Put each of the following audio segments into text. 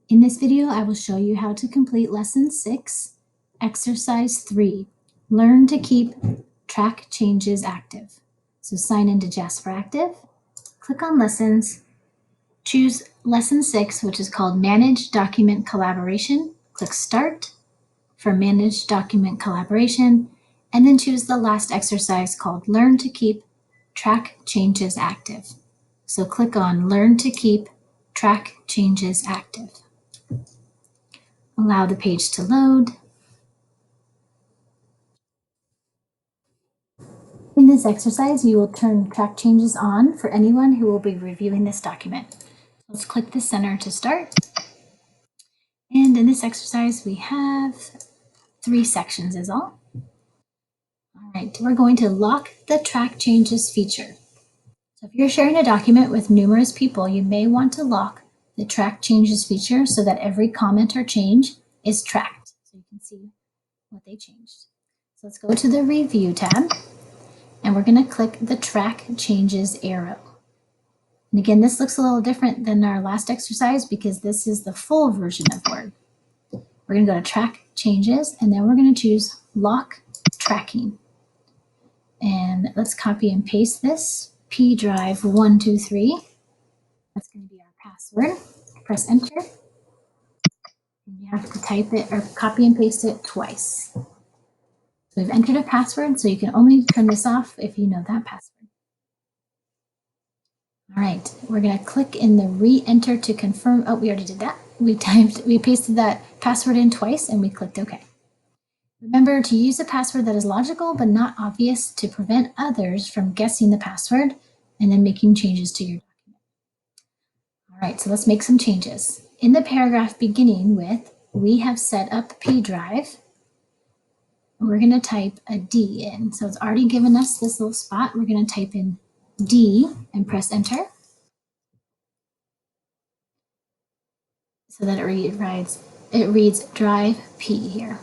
In this video, I will show you how to complete Lesson 6, Exercise 3, Learn to Keep Track Changes Active. So sign into Jasper Active, click on Lessons, choose Lesson 6, which is called Manage Document Collaboration. Click Start for Manage Document Collaboration, and then choose the last exercise called Learn to Keep Track Changes Active. So click on Learn to Keep Track Changes Active. Allow the page to load. In this exercise, you will turn track changes on for anyone who will be reviewing this document. Let's click the center to start. And in this exercise, we have 3 sections is all. All right, we're going to lock the track changes feature. So if you're sharing a document with numerous people, you may want to lock the track changes feature so that every comment or change is tracked. So you can see what they changed. So let's go to the Review tab, and we're going to click the Track Changes arrow. And again, this looks a little different than our last exercise because this is the full version of Word. We're going to go to Track Changes, and then we're going to choose Lock Tracking. And let's copy and paste this. P drive 123. That's going to be our password. Press Enter. And you have to type it or copy and paste it twice. So we've entered a password, so you can only turn this off if you know that password. All right, we're going to click in the re-enter to confirm. Oh, we already did that. We pasted that password in twice and we clicked OK. Remember to use a password that is logical but not obvious to prevent others from guessing the password and then making changes to your document. All right, so let's make some changes. In the paragraph beginning with, we have set up P drive, we're going to type a D in. So it's already given us this little spot. We're going to type in D and press Enter. So that it reads Drive P here.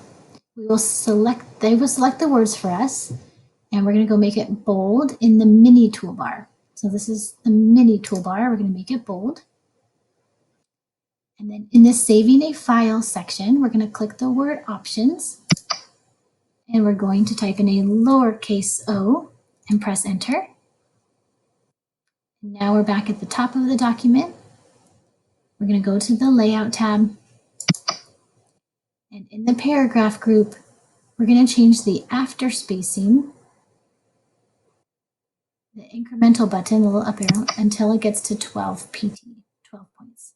They will select the words for us, and we're going to go make it bold in the mini toolbar. So this is the mini toolbar. We're going to make it bold. And then in the Saving a File section, we're going to click the word Options, and we're going to type in a lowercase o and press Enter. And now we're back at the top of the document. We're going to go to the Layout tab, and in the paragraph group, we're going to change the after spacing, the incremental button, the little up arrow, until it gets to 12 pt, 12 points.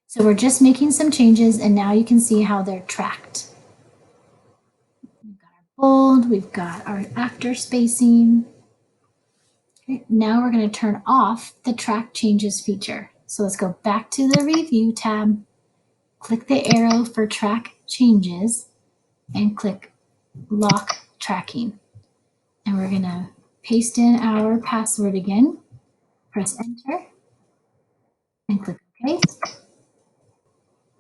So we're just making some changes, and now you can see how they're tracked. We've got our bold, we've got our after spacing. Okay, now we're going to turn off the track changes feature. So let's go back to the Review tab, click the arrow for track changes, and click Lock Tracking. And we're going to paste in our password again, press Enter, and click OK.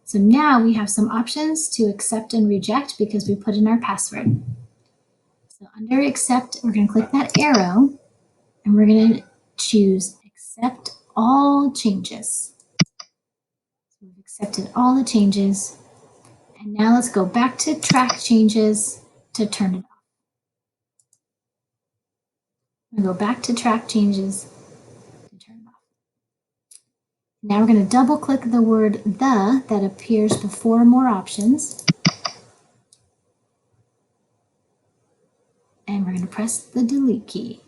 So now we have some options to accept and reject because we put in our password. So under Accept, we're going to click that arrow, and we're going to choose Accept All Changes. So we've accepted all the changes. And now let's go back to Track Changes to turn it off. We're going to go back to Track Changes to turn it off. Now we're going to double click the word the that appears before more options. And we're going to press the delete key.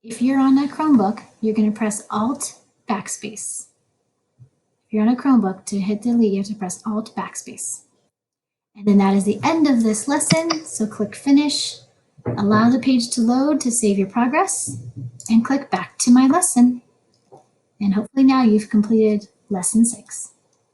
If you're on a Chromebook, you're going to press Alt Backspace. If you're on a Chromebook, to hit delete, you have to press Alt Backspace. And then that is the end of this lesson. So click Finish, allow the page to load to save your progress, and click Back to My Lesson. And hopefully now you've completed Lesson 6.